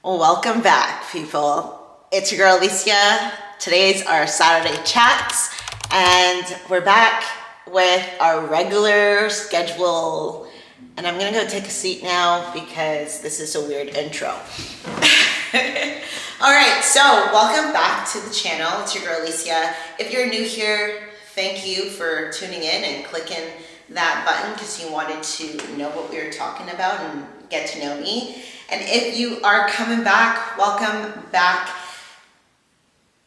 Welcome back, people. It's your girl Alicia. Today's our Saturday chats, and we're back with our regular schedule. And I'm gonna go take a seat now because this is a weird intro. All right, so welcome back to the channel. It's your girl Alicia. If you're new here, thank you for tuning in and clicking that button because you wanted to know what we were talking about and get to know me. And if you are coming back, welcome back.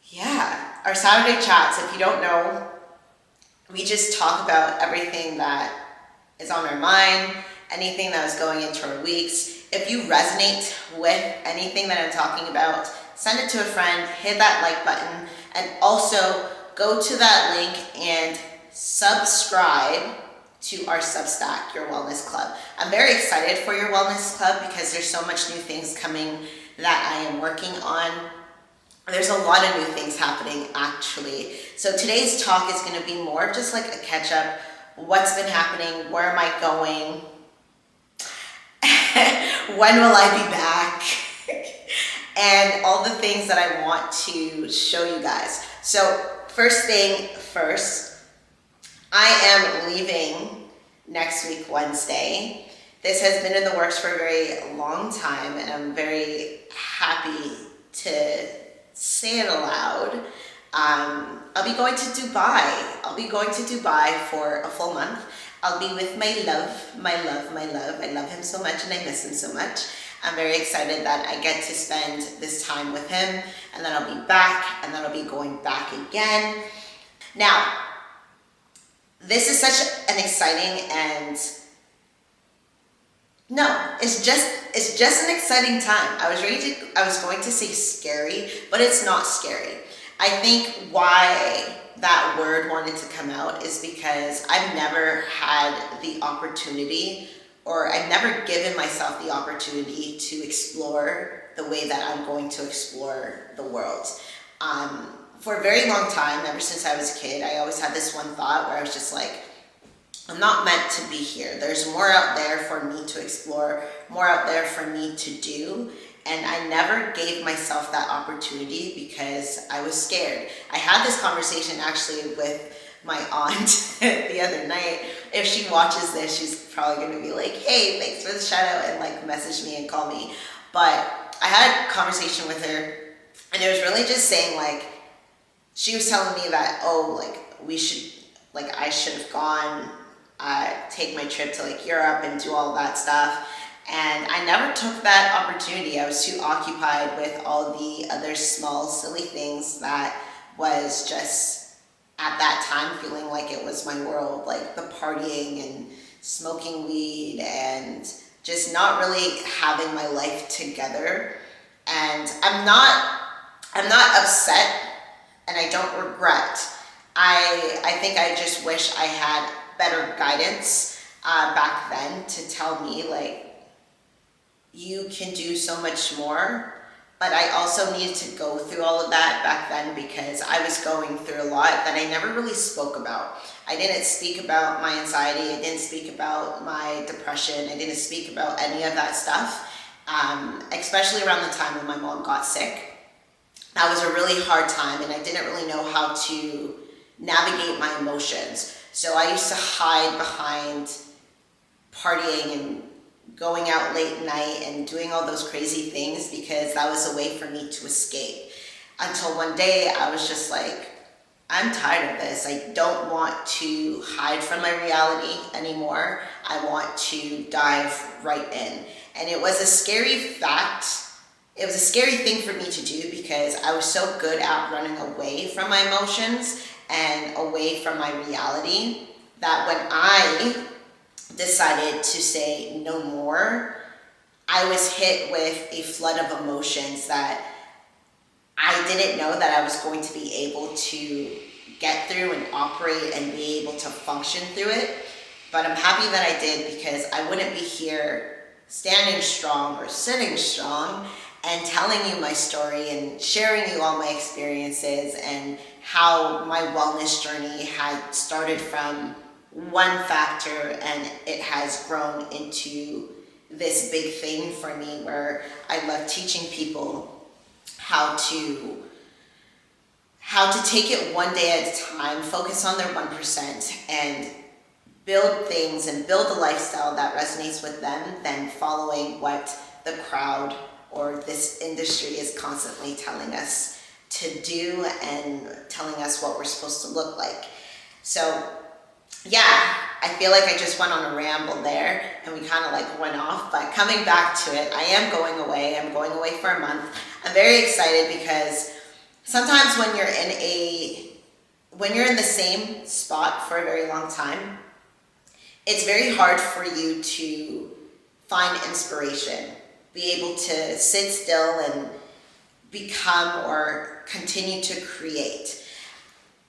Yeah, our Saturday chats, if you don't know, we just talk about everything that is on our mind, anything that was going into our weeks. If you resonate with anything that I'm talking about, send it to a friend, hit that like button, and also go to that link and subscribe to our Substack, Your Wellness Club. I'm very excited for Your Wellness Club because there's so much new things coming that I am working on. There's a lot of new things happening actually. So today's talk is going to be more of just like a catch up. What's been happening? Where am I going? When will I be back? And all the things that I want to show you guys. So first thing first, I am leaving next week, Wednesday. This has been in the works for a very long time, and I'm very happy to say it aloud. I'll be going to Dubai. I'll be going to Dubai for a full month. I'll be with my love, my love, my love. I love him so much and I miss him so much. I'm very excited that I get to spend this time with him, and then I'll be back, and then I'll be going back again. Now, this is such an exciting and it's just an exciting time. I was going to say scary, but it's not scary. I think why that word wanted to come out is because I've never had the opportunity, or I've never given myself the opportunity to explore the way that I'm going to explore the world. For a very long time, ever since I was a kid, I always had this one thought where I was just like, I'm not meant to be here. There's more out there for me to explore, more out there for me to do. And I never gave myself that opportunity because I was scared. I had this conversation actually with my aunt the other night. If she watches this, she's probably going to be like, hey, thanks for the shout out, and like message me and call me. But I had a conversation with her, and it was really just saying like, she was telling me that, I should have gone, take my trip to like Europe and do all that stuff. And I never took that opportunity. I was too occupied with all the other small, silly things that was just at that time feeling like it was my world, like the partying and smoking weed and just not really having my life together. And I'm not upset, and I don't regret. I think I just wish I had better guidance back then to tell me like, you can do so much more. But I also needed to go through all of that back then because I was going through a lot that I never really spoke about. I didn't speak about my anxiety. I didn't speak about my depression. I didn't speak about any of that stuff, especially around the time when my mom got sick. That was a really hard time, and I didn't really know how to navigate my emotions. So I used to hide behind partying and going out late at night and doing all those crazy things because that was a way for me to escape. Until one day I was just like, I'm tired of this. I don't want to hide from my reality anymore. I want to dive right in. And it was a scary fact. It was a scary thing for me to do because I was so good at running away from my emotions and away from my reality that when I decided to say no more, I was hit with a flood of emotions that I didn't know that I was going to be able to get through and operate and be able to function through it. But I'm happy that I did because I wouldn't be here standing strong or sitting strong and telling you my story and sharing you all my experiences and how my wellness journey had started from one factor and it has grown into this big thing for me where I love teaching people how to take it one day at a time, focus on their 1%, and build things and build a lifestyle that resonates with them than following what the crowd or this industry is constantly telling us to do and telling us what we're supposed to look like. So yeah, I feel like I just went on a ramble there and we kind of like went off, but coming back to it, I am going away. I'm going away for a month. I'm very excited because sometimes when you're in the same spot for a very long time, it's very hard for you to find inspiration, be able to sit still and become or continue to create.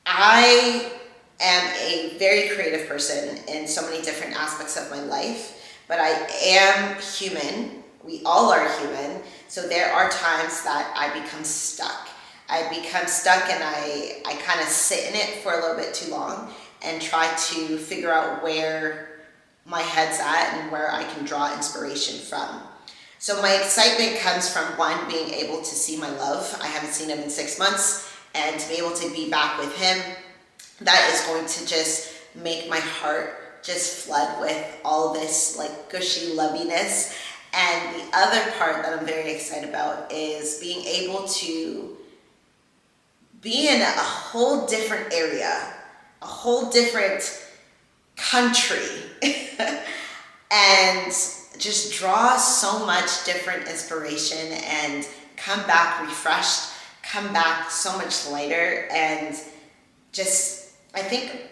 I am a very creative person in so many different aspects of my life, but I am human. We all are human. So there are times that I become stuck. I become stuck and I kind of sit in it for a little bit too long and try to figure out where my head's at and where I can draw inspiration from. So my excitement comes from, one, being able to see my love. I haven't seen him in 6 months, and to be able to be back with him, that is going to just make my heart just flood with all this like gushy loviness. And the other part that I'm very excited about is being able to be in a whole different area, a whole different country, and just draw so much different inspiration and come back refreshed, come back so much lighter, and just, I think,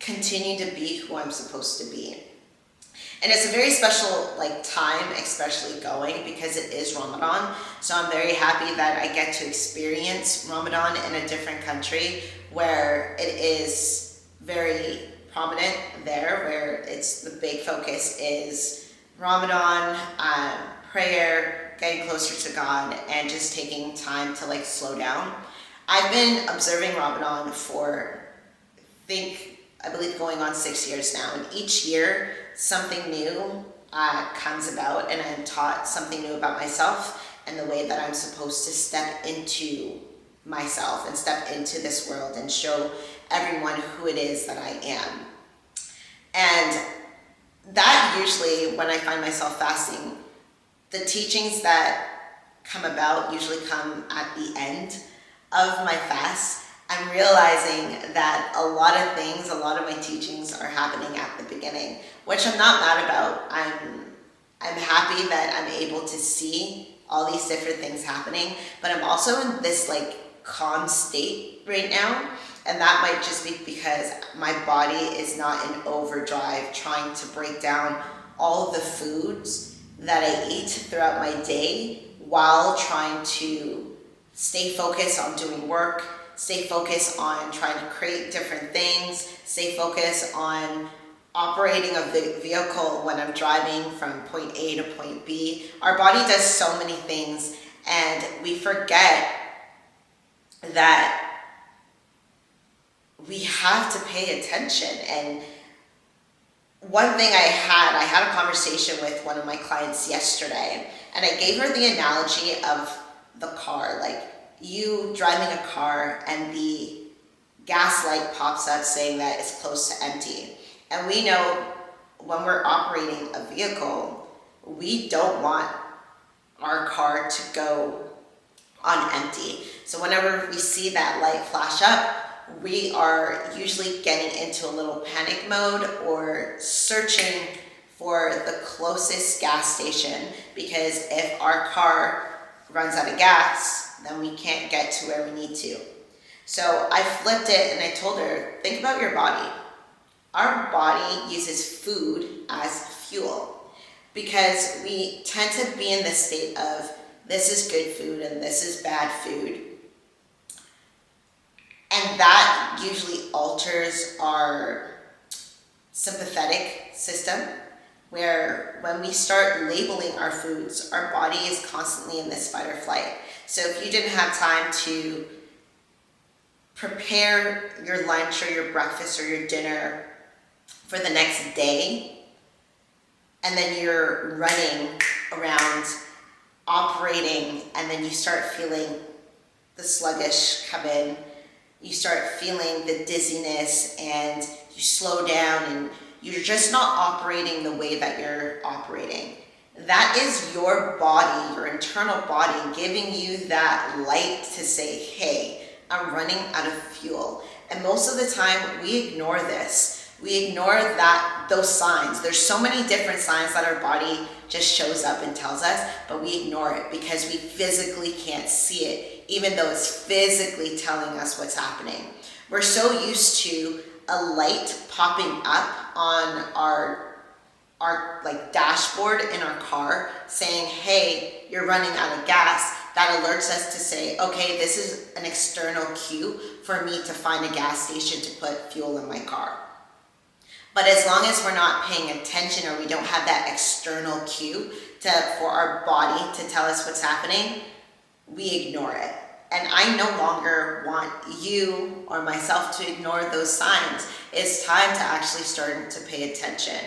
continue to be who I'm supposed to be. And it's a very special time, especially going, because it is Ramadan. So I'm very happy that I get to experience Ramadan in a different country where it is very prominent there, where it's the big focus is Ramadan, prayer, getting closer to God, and just taking time to slow down. I've been observing Ramadan for, I believe going on 6 years now, and each year something new comes about, and I'm taught something new about myself and the way that I'm supposed to step into myself and step into this world and show everyone who it is that I am. And that usually, when I find myself fasting, the teachings that come about usually come at the end of my fast. I'm realizing that a lot of things, a lot of my teachings are happening at the beginning, which I'm not mad about. I'm happy that I'm able to see all these different things happening, but I'm also in this calm state right now, and that might just be because my body is not in overdrive trying to break down all the foods that I eat throughout my day while trying to stay focused on doing work, stay focused on trying to create different things, stay focused on operating a vehicle when I'm driving from point A to point B. Our body does so many things, and we forget that we have to pay attention. And one thing I had a conversation with one of my clients yesterday, and I gave her the analogy of the car, you driving a car and the gas light pops up saying that it's close to empty. And we know when we're operating a vehicle, we don't want our car to go on empty. So whenever we see that light flash up, we are usually getting into a little panic mode or searching for the closest gas station, because if our car runs out of gas, then we can't get to where we need to. So I flipped it and I told her, think about your body. Our body uses food as fuel because we tend to be in this state of this is good food and this is bad food. And that usually alters our sympathetic system, where when we start labeling our foods, our body is constantly in this fight or flight. So if you didn't have time to prepare your lunch or your breakfast or your dinner for the next day, and then you're running around, operating, and then you start feeling the sluggish come in. You start feeling the dizziness, and you slow down, and you're just not operating the way that you're operating. That is your body, your internal body, giving you that light to say, hey, I'm running out of fuel. And most of the time, we ignore this. We ignore those signs. There's so many different signs that our body just shows up and tells us, but we ignore it because we physically can't see it, even though it's physically telling us what's happening. We're so used to a light popping up on our like dashboard in our car saying, hey, you're running out of gas. That alerts us to say, okay, this is an external cue for me to find a gas station to put fuel in my car. But as long as we're not paying attention, or we don't have that external cue for our body to tell us what's happening, we ignore it. And I no longer want you or myself to ignore those signs. It's time to actually start to pay attention.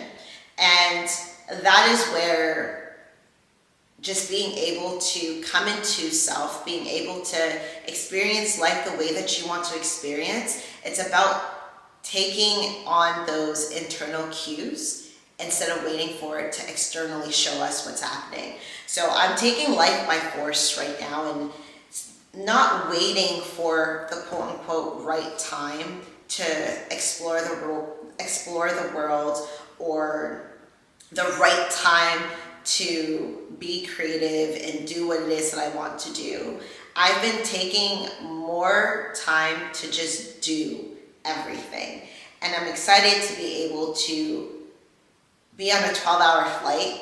And that is where just being able to come into self, being able to experience life the way that you want to experience, it's about taking on those internal cues instead of waiting for it to externally show us what's happening. So I'm taking life by force right now and not waiting for the quote-unquote right time to explore the world, or the right time to be creative and do what it is that I want to do. I've been taking more time to just do everything. And I'm excited to be able to be on a 12-hour flight,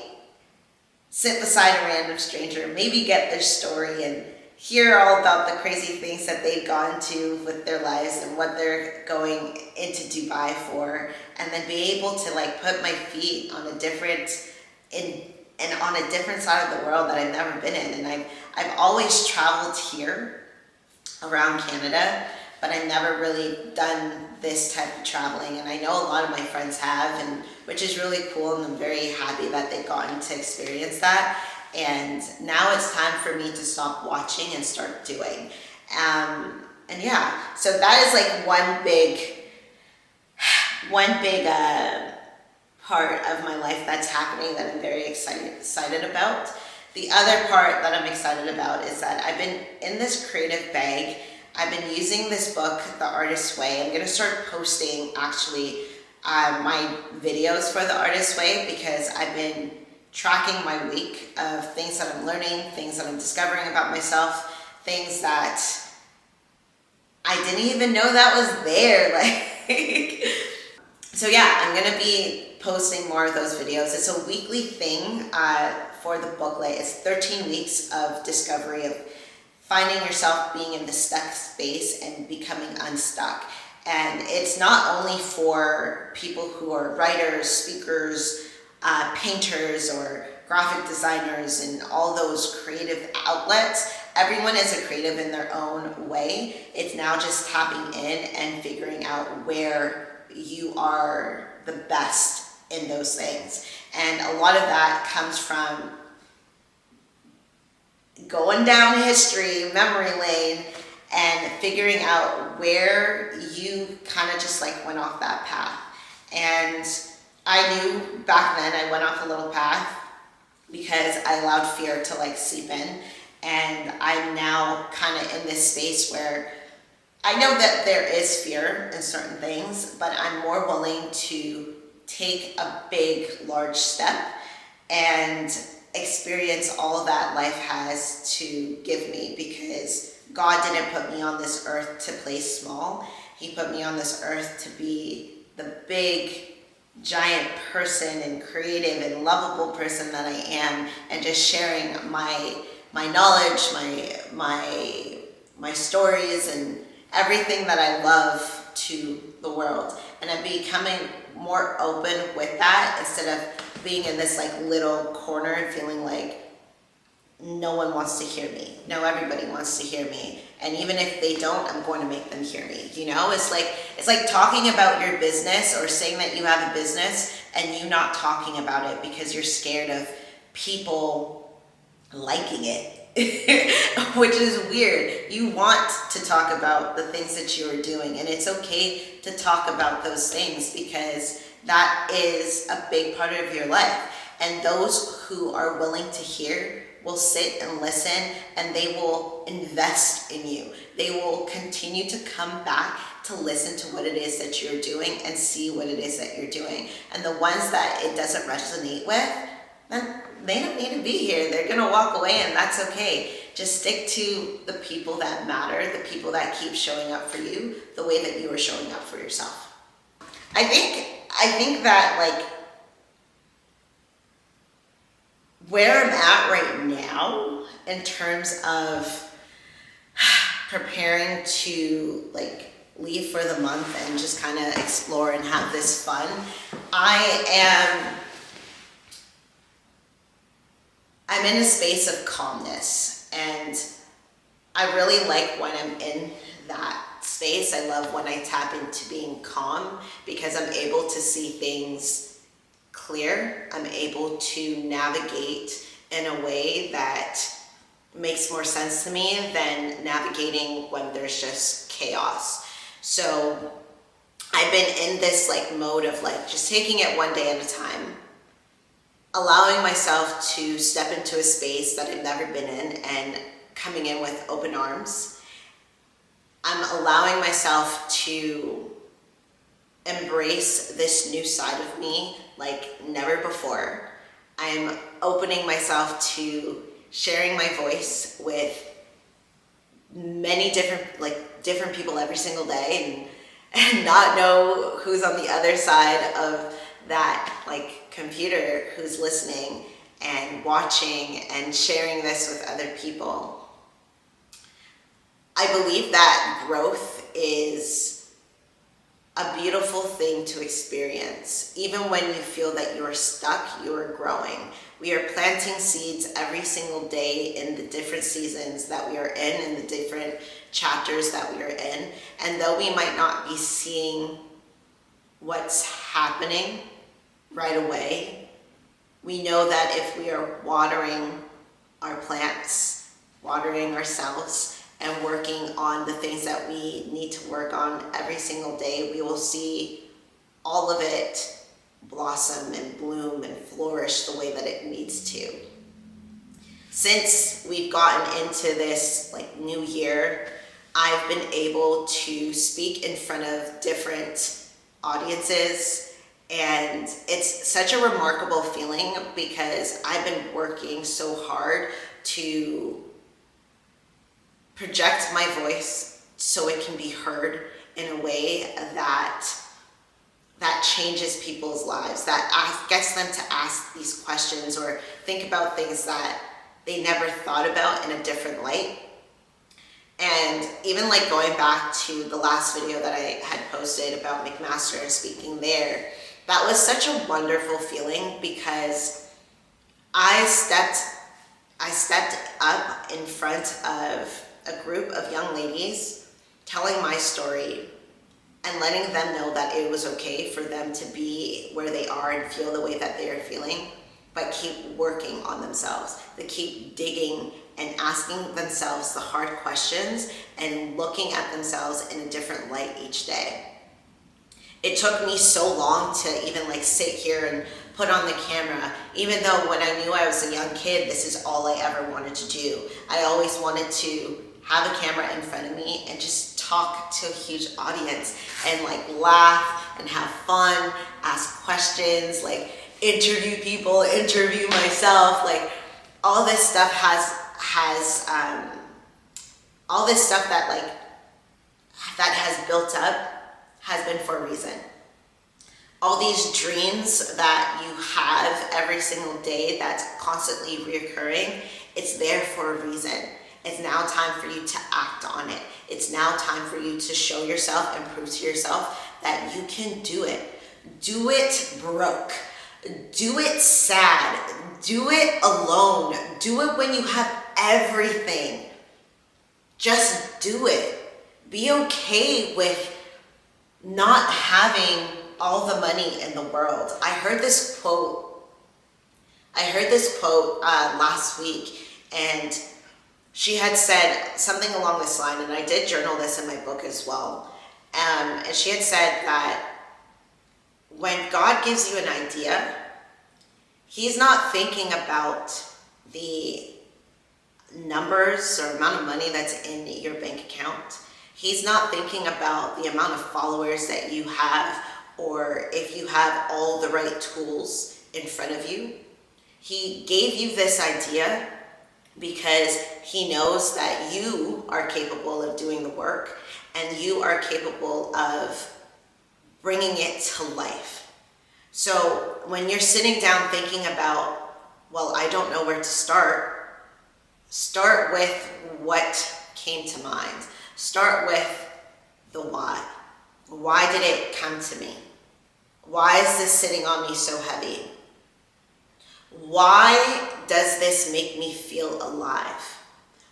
sit beside a random stranger, maybe get their story and hear all about the crazy things that they've gone to with their lives and what they're going into Dubai for, and then be able to like put my feet on a different side of the world that I've never been in. And I've always traveled here around Canada, but I've never really done this type of traveling. And I know a lot of my friends have, and which is really cool, and I'm very happy that they've gotten to experience that. And now it's time for me to stop watching and start doing. And yeah, so that is like one big part of my life that's happening that I'm very excited about. The other part that I'm excited about is that I've been in this creative bag. I've been using this book, The Artist's Way. I'm going to start posting actually my videos for The Artist's Way, because I've been tracking my week of things that I'm learning, things that I'm discovering about myself, things that I didn't even know that was there. Like, so yeah, I'm going to be posting more of those videos. It's a weekly thing for the booklet. It's 13 weeks of discovery, of finding yourself being in the stuck space and becoming unstuck. And it's not only for people who are writers, speakers, painters, or graphic designers, and all those creative outlets. Everyone is a creative in their own way. It's now just tapping in and figuring out where you are the best in those things. And a lot of that comes from going down history, memory lane, and figuring out where you kind of just like went off that path. And I knew back then I went off a little path because I allowed fear to like seep in. And I'm now kind of in this space where I know that there is fear in certain things, but I'm more willing to take a big, large step and experience all that life has to give me, because God didn't put me on this earth to play small. He put me on this earth to be the big, giant person and creative and lovable person that I am, and just sharing my knowledge, my stories, and everything that I love to the world. And I'm becoming more open with that, instead of being in this like little corner and feeling like no one wants to hear me. No, everybody wants to hear me. And even if they don't, I'm going to make them hear me. You know, it's like talking about your business or saying that you have a business and you not talking about it because you're scared of people liking it. Which is weird. You want to talk about the things that you are doing, and it's okay to talk about those things because that is a big part of your life. And those who are willing to hear will sit and listen, and they will invest in you. They will continue to come back to listen to what it is that you're doing and see what it is that you're doing. And the ones that it doesn't resonate with, then they don't need to be here. They're gonna walk away, and that's okay. Just stick to the people that matter, the people that keep showing up for you the way that you are showing up for yourself. I think that, like, where I'm at right now in terms of preparing to, like, leave for the month and just kind of explore and have this fun, I'm in a space of calmness, and I really like when I'm in that space. I love when I tap into being calm because I'm able to see things clear. I'm able to navigate in a way that makes more sense to me than navigating when there's just chaos. So I've been in this like mode of like just taking it one day at a time, allowing myself to step into a space that I've never been in and coming in with open arms. I'm allowing myself to embrace this new side of me like never before. I'm opening myself to sharing my voice with many different people every single day, and not know who's on the other side of that like computer who's listening and watching and sharing this with other people. I believe that growth is a beautiful thing to experience. Even when you feel that you're stuck, you're growing. We are planting seeds every single day in the different seasons that we are in the different chapters that we are in. And though we might not be seeing what's happening right away, we know that if we are watering our plants, watering ourselves, and working on the things that we need to work on every single day, we will see all of it blossom and bloom and flourish the way that it needs to. Since we've gotten into this like new year, I've been able to speak in front of different audiences, and it's such a remarkable feeling because I've been working so hard to project my voice so it can be heard in a way that changes people's lives, that gets them to ask these questions or think about things that they never thought about in a different light. And even like going back to the last video that I had posted about McMaster and speaking there, that was such a wonderful feeling because I stepped up in front of a group of young ladies telling my story and letting them know that it was okay for them to be where they are and feel the way that they are feeling, but keep working on themselves. They keep digging and asking themselves the hard questions and looking at themselves in a different light each day. It took me so long to even like sit here and put on the camera, even though when I knew I was a young kid, this is all I ever wanted to do. I always wanted to have a camera in front of me and just talk to a huge audience and like laugh and have fun, ask questions, like interview people, interview myself, like all this stuff all this stuff that has built up has been for a reason. All these dreams that you have every single day that's constantly reoccurring, it's there for a reason. It's now time for you to act on it. It's now time for you to show yourself and prove to yourself that you can do it. Do it broke. Do it sad. Do it alone. Do it when you have everything. Just do it. Be okay with not having all the money in the world. I heard this quote last week, and she had said something along this line, and I did journal this in my book as well. And she had said that when God gives you an idea, he's not thinking about the numbers or amount of money that's in your bank account. He's not thinking about the amount of followers that you have, or if you have all the right tools in front of you. He gave you this idea because he knows that you are capable of doing the work, and you are capable of bringing it to life. So when you're sitting down thinking about, well, I don't know where to start with what came to mind. Start with the why. Why did it come to me? Why is this sitting on me so heavy? Why does this make me feel alive?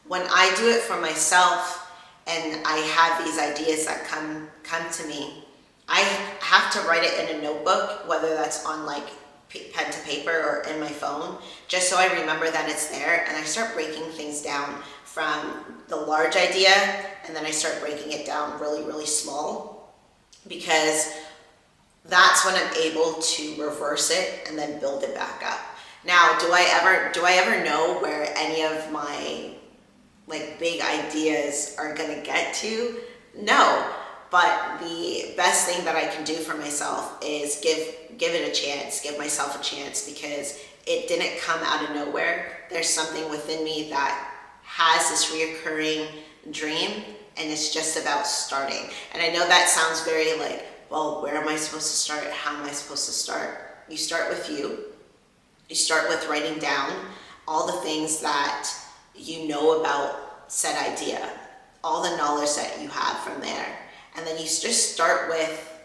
When I do it for myself and I have these ideas that come to me, I have to write it in a notebook, whether that's on like pen to paper or in my phone, just so I remember that it's there, and I start breaking things down from the large idea, and then I start breaking it down really, really small, because that's when I'm able to reverse it and then build it back up. Now, do I ever know where any of my like big ideas are gonna get to? No. But the best thing that I can do for myself is give it a chance, give myself a chance, because it didn't come out of nowhere. There's something within me that has this reoccurring dream, and it's just about starting. And I know that sounds very like, well, where am I supposed to start? How am I supposed to start? You start with you. You start with writing down all the things that you know about said idea, all the knowledge that you have from there. And then you just start with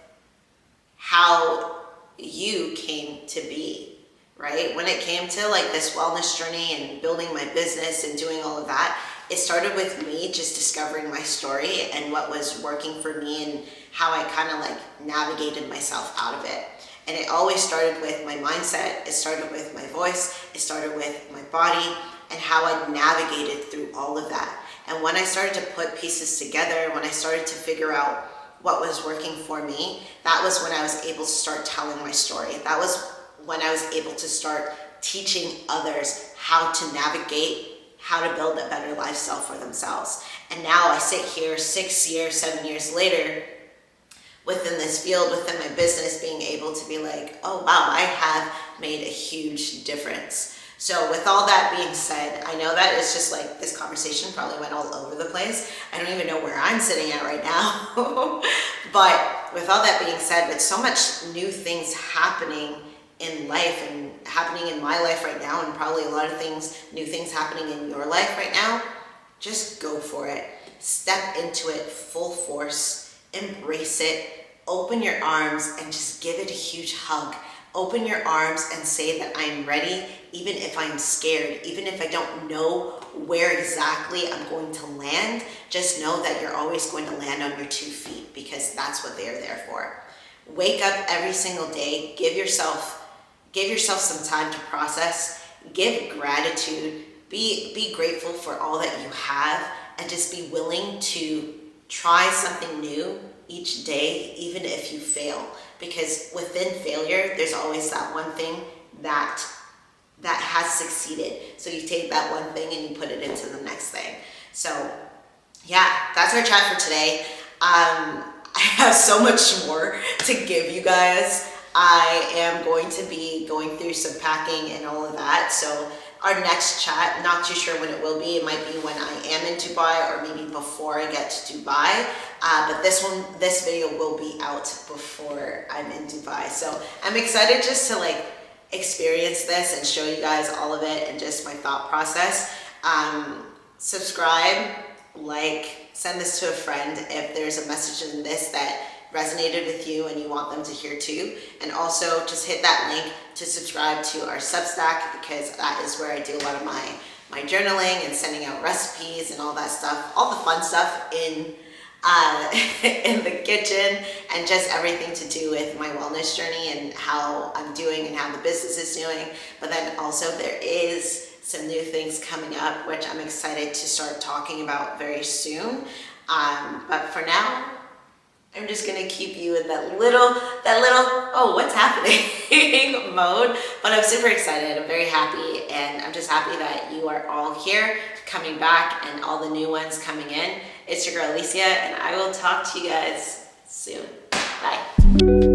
how you came to be, right? When it came to like this wellness journey and building my business and doing all of that, it started with me just discovering my story and what was working for me and how I kind of like navigated myself out of it. And it always started with my mindset. It started with my voice. It started with my body and how I navigated through all of that. And when I started to put pieces together, when I started to figure out what was working for me, that was when I was able to start telling my story. That was when I was able to start teaching others how to navigate, how to build a better lifestyle for themselves. And now I sit here 6 years, 7 years later, within this field, within my business, being able to be like, oh wow, I have made a huge difference. So with all that being said, I know that it's just like this conversation probably went all over the place. I don't even know where I'm sitting at right now. But with all that being said, with so much new things happening in life and happening in my life right now, and probably a lot of new things happening in your life right now, just go for it. Step into it full force, embrace it, open your arms and just give it a huge hug. Open your arms and say that I'm ready, even if I'm scared, even if I don't know where exactly I'm going to land. Just know that you're always going to land on your 2 feet, because that's what they're there for. Wake up every single day, give yourself some time to process, give gratitude, be grateful for all that you have, and just be willing to try something new each day, even if you fail. Because within failure, there's always that one thing that has succeeded. So you take that one thing and you put it into the next thing. So yeah, that's our chat for today. I have so much more to give you guys. I am going to be going through some packing and all of that. So our next chat, not too sure when it will be. It might be when I am in Dubai, or maybe before I get to Dubai. But this video will be out before I'm in Dubai. So I'm excited just to like experience this and show you guys all of it and just my thought process. Subscribe, like, send this to a friend if there's a message in this that resonated with you and you want them to hear too. And also just hit that link to subscribe to our Substack, because that is where I do a lot of my journaling and sending out recipes and all that stuff, all the fun stuff in in the kitchen, and just everything to do with my wellness journey and how I'm doing and how the business is doing. But then also there is some new things coming up, which I'm excited to start talking about very soon. But for now, I'm just gonna keep you in that little, oh, what's happening mode. But I'm super excited, I'm very happy, and I'm just happy that you are all here, coming back, and all the new ones coming in. It's your girl Alicia, and I will talk to you guys soon. Bye.